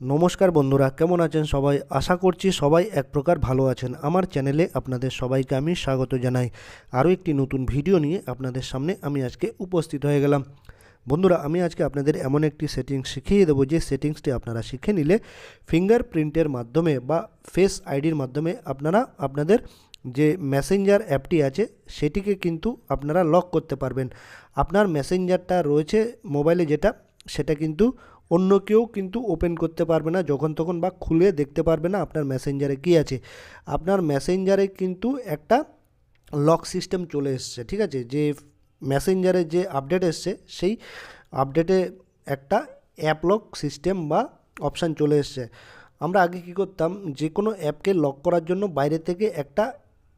নমস্কার বন্ধুরা, কেমন আছেন সবাই? আশা করছি সবাই এক প্রকার ভালো আছেন। আমার চ্যানেলে আপনাদের সবাইকে আমি স্বাগত জানাই। আরও একটি নতুন ভিডিও নিয়ে আপনাদের সামনে আমি আজকে উপস্থিত হয়ে গেলাম। বন্ধুরা, আমি আজকে আপনাদের এমন একটি সেটিংস শিখিয়ে দেবো যে সেটিংসটি আপনারা শিখে নিলে ফিঙ্গারপ্রিন্টের মাধ্যমে বা ফেস আইডির মাধ্যমে আপনারা আপনাদের যে মেসেঞ্জার অ্যাপটি আছে সেটিকে কিন্তু আপনারা লক করতে পারবেন। আপনার মেসেঞ্জারটা রয়েছে মোবাইলে যেটা, সেটা কিন্তু অন্য কেউ কিন্তু ওপেন করতে পারবে না যখন তখন, বা খুলে দেখতে পারবে না আপনার মেসেঞ্জারে কী আছে। আপনার মেসেঞ্জারে কিন্তু একটা লক সিস্টেম চলে এসছে, ঠিক আছে? যে মেসেঞ্জারে যে আপডেট এসছে সেই আপডেটে একটা অ্যাপ লক সিস্টেম বা অপশান চলে এসছে। আমরা আগে কী করতাম, যে কোনো অ্যাপকে লক করার জন্য বাইরে থেকে একটা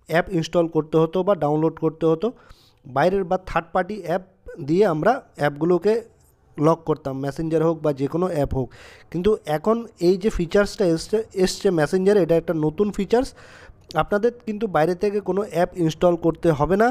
অ্যাপ ইনস্টল করতে হতো বা ডাউনলোড করতে হতো। বাইরের বা থার্ড পার্টি অ্যাপ দিয়ে আমরা অ্যাপগুলোকে লক করতাম, মেসেঞ্জার হোক বা যে কোনো অ্যাপ হোক। কিন্তু এখন এই যে ফিচার্সটা এসছে মেসেঞ্জারে, এটা একটা নতুন ফিচার্স। আপনাদের কিন্তু বাইরে থেকে কোনো অ্যাপ ইনস্টল করতে হবে না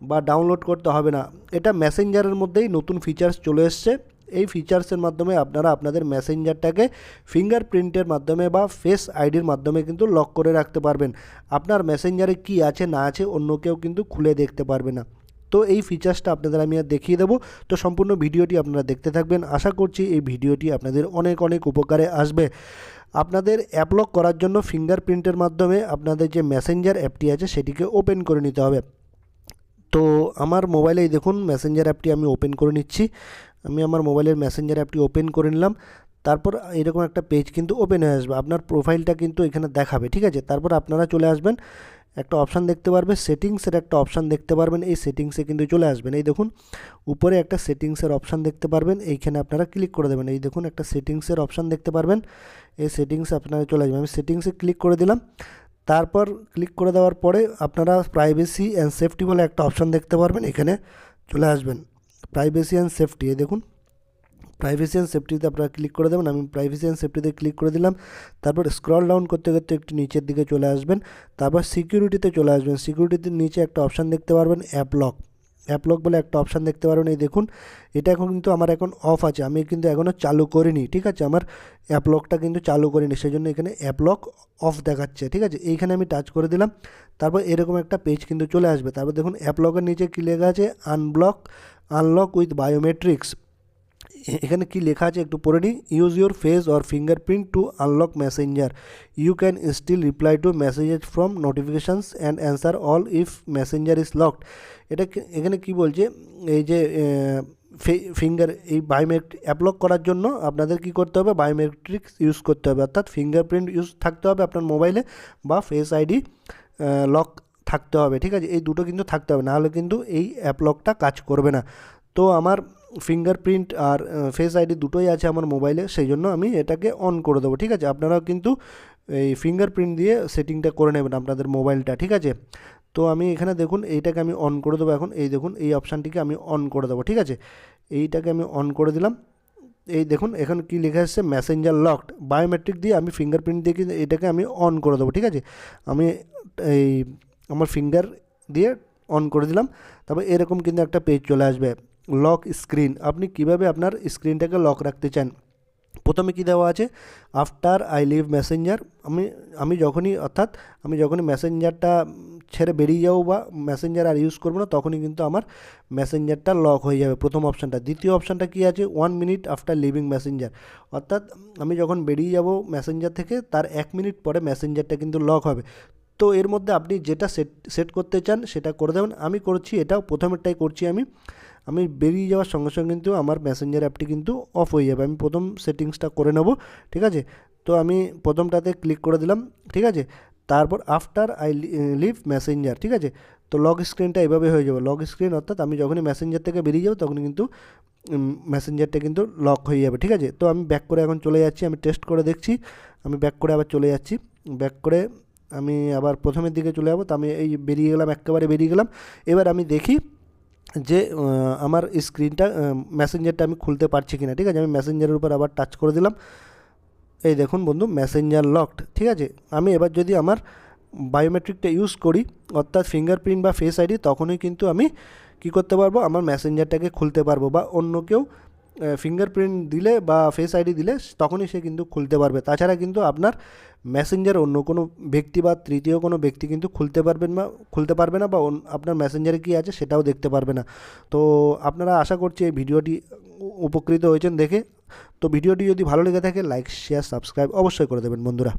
বা ডাউনলোড করতে হবে না। এটা মেসেঞ্জারের মধ্যেই নতুন ফিচার্স চলে এসছে। এই ফিচার্সের মাধ্যমে আপনারা আপনাদের মেসেঞ্জারটাকে ফিঙ্গারপ্রিন্টের মাধ্যমে বা ফেস আইডির মাধ্যমে কিন্তু লক করে রাখতে পারবেন। আপনার মেসেঞ্জারে কি আছে না আছে অন্য কেউ কিন্তু খুলে দেখতে পারবে না। তো এই ফিচার্সটা আপনাদের আমি আর দেখিয়ে দেবো। তো সম্পূর্ণ ভিডিওটি আপনারা দেখতে থাকবেন। আশা করছি এই ভিডিওটি আপনাদের অনেক অনেক উপকারে আসবে। আপনাদের অ্যাপ লক করার জন্য ফিঙ্গারপ্রিন্টের মাধ্যমে আপনাদের যে মেসেঞ্জার অ্যাপটি আছে সেটিকে ওপেন করে নিতে হবে। তো আমার মোবাইলেই দেখুন মেসেঞ্জার অ্যাপটি আমি ওপেন করে নিচ্ছি। আমি আমার মোবাইলের মেসেঞ্জার অ্যাপটি ওপেন করে নিলাম। তারপর এরকম একটা পেজ কিন্তু ওপেন হয়ে আসবে, আপনার প্রোফাইলটা কিন্তু এখানে দেখাবে, ঠিক আছে? তারপর আপনারা চলে আসবেন, একটা অপশান দেখতে পারবে, সেটিংসের একটা অপশান দেখতে পারবেন। এই সেটিংসে কিন্তু চলে আসবেন। এই দেখুন উপরে একটা সেটিংসের অপশান দেখতে পারবেন, এইখানে আপনারা ক্লিক করে দেবেন। এই দেখুন একটা সেটিংসের অপশান দেখতে পারবেন, এই সেটিংসে আপনারা চলে আসবেন। আমি সেটিংসে ক্লিক করে দিলাম। তারপর ক্লিক করে দেওয়ার পরে আপনারা প্রাইভেসি অ্যান্ড সেফটি বলে একটা অপশান দেখতে পারবেন, এখানে চলে আসবেন। প্রাইভেসি অ্যান্ড সেফটি, এই দেখুন প্রাইভেসি অ্যান্ড সেফটিতে আপনারা ক্লিক করে দেবেন। আমি প্রাইভেসি অ্যান্ড সেফটিতে ক্লিক করে দিলাম। তারপর স্ক্রল ডাউন করতে করতে একটু নিচের দিকে চলে আসবেন। তারপর সিকিউরিটিতে চলে আসবেন। সিকিউরিটির নিচে একটা অপশান দেখতে পারবেন অ্যাপ লক। অ্যাপ লক বলে একটা অপশান দেখতে পারবেন। এই দেখুন এটা এখন কিন্তু আমার এখন অফ আছে, আমি কিন্তু এখনও চালু করিনি, ঠিক আছে? আমার অ্যাপ লকটা কিন্তু চালু করিনি, সেই জন্য এখানে অ্যাপ লক অফ দেখাচ্ছে, ঠিক আছে? এইখানে আমি টাচ করে দিলাম। তারপর এরকম একটা পেজ কিন্তু চলে আসবে। তারপর দেখুন অ্যাপ লকের নিচে কী লেখা আছে, আনলক উইথ বায়োমেট্রিক্স। এখানে কি লেখা আছে একটু পড়ে নিই। Use your face or fingerprint to unlock Messenger, you can still reply to messages from notifications and answer all if Messenger is locked. এটা এখানে কি বলছে, এই যে ফিঙ্গার এই বায়োমেট্রিক অ্যাপলক করার জন্য আপনাদের কি করতে হবে, বায়োমেট্রিক্স ইউজ করতে হবে, অর্থাৎ ফিঙ্গারপ্রিন্ট ইউজ থাকতে হবে আপনার মোবাইলে বা ফেস আইডি লক থাকতে হবে, ঠিক আছে? এই দুটো কিন্তু থাকতে হবে, নাহলে কিন্তু এই অ্যাপলকটা কাজ করবে না। তো আমার ফিঙ্গারপ্রিন্ট আর ফেস আইডি দুটোই আছে আমার মোবাইলে, সেই জন্য আমি এটাকে অন করে দেবো, ঠিক আছে? আপনারাও কিন্তু এই ফিঙ্গারপ্রিন্ট দিয়ে সেটিংটা করে নেবেন আপনাদের মোবাইলটা, ঠিক আছে? তো আমি এখানে দেখুন এইটাকে আমি অন করে দেবো এখন। এই দেখুন এই অপশানটিকে আমি অন করে দেবো, ঠিক আছে? এইটাকে আমি অন করে দিলাম। এই দেখুন এখন কি লেখা আসছে, মেসেঞ্জার লকড। বায়োমেট্রিক দিয়ে আমি ফিঙ্গারপ্রিন্ট দিয়ে কিন্তু এটাকে আমি অন করে দেবো, ঠিক আছে? আমি এই আমার ফিঙ্গার দিয়ে অন করে দিলাম। তারপর এরকম কিন্তু একটা পেজ চলে আসবে, লক স্ক্রিন। আপনি কিভাবে আপনার স্ক্রিনটাকে লক রাখতে চান। প্রথমে কি দেওয়া আছে, আফটার আই লিভ মেসেঞ্জার। আমি যখনই, অর্থাৎ আমি যখনই মেসেঞ্জারটা ছেড়ে বেরিয়ে যাবো বা মেসেঞ্জার আর ইউজ করবো না, তখনই কিন্তু আমার মেসেঞ্জারটা লক হয়ে যাবে, প্রথম অপশানটা। দ্বিতীয় অপশানটা কী আছে, 1 মিনিট আফটার লিভিং মেসেঞ্জার, অর্থাৎ আমি যখন বেরিয়ে যাব মেসেঞ্জার থেকে তার 1 মিনিট পরে মেসেঞ্জারটা কিন্তু লক হবে। তো এর মধ্যে আপনি যেটা সেট করতে চান সেটা করে দেবেন। আমি করছি এটাও, প্রথমেরটাই করছি আমি বেরিয়ে যাওয়ার সঙ্গে সঙ্গে কিন্তু আমার মেসেঞ্জার অ্যাপটি কিন্তু অফ হয়ে যাবে। আমি প্রথম সেটিংসটা করে নেব, ঠিক আছে? তো আমি প্রথমটাতে ক্লিক করে দিলাম, ঠিক আছে? তারপর আফটার আই লিভ মেসেঞ্জার, ঠিক আছে? তো লক স্ক্রিনটা এভাবে হয়ে যাবে। লক স্ক্রিন অর্থাৎ আমি যখনই মেসেঞ্জার থেকে বেরিয়ে যাব তখনই কিন্তু মেসেঞ্জারটা কিন্তু লক হয়ে যাবে, ঠিক আছে? তো আমি ব্যাক করে এখন চলে যাচ্ছি, আমি টেস্ট করে দেখছি। আমি ব্যাক করে আবার চলে যাচ্ছি। ব্যাক করে আমি আবার প্রথমের দিকে চলে যাবো। তো আমি এই বেরিয়ে গেলাম, একেবারে বেরিয়ে গেলাম। এবার আমি দেখি যে আমার স্ক্রিনটা মেসেঞ্জারটা আমি খুলতে পারছি কিনা, ঠিক আছে? আমি মেসেঞ্জারের উপর আবার টাচ করে দিলাম। এই দেখুন বন্ধু, মেসেঞ্জার লকড, ঠিক আছে? আমি এবার যদি আমার বায়োমেট্রিকটা ইউজ করি, অর্থাৎ ফিঙ্গারপ্রিন্ট বা ফেস আইডি, তখনই কিন্তু আমি কি করতে পারবো, আমার মেসেঞ্জারটাকে খুলতে পারবো বা অন্য কেউ ফিঙ্গারপ্রিন্ট দিলে বা ফেস আইডি দিলে তখনই সে কিন্তু খুলতে পারবে। তাছাড়া কিন্তু আপনার মেসেঞ্জার অন্য কোনো ব্যক্তি বা তৃতীয় কোনো ব্যক্তি কিন্তু খুলতে পারবে না বা আপনার মেসেঞ্জারে কী আছে সেটাও দেখতে পারবে না। তো আপনারা আশা করছি এই ভিডিওটি উপকৃত হয়েছেন দেখে। তো ভিডিওটি যদি ভালো লেগে থাকে লাইক শেয়ার সাবস্ক্রাইব অবশ্যই করে দেবেন বন্ধুরা।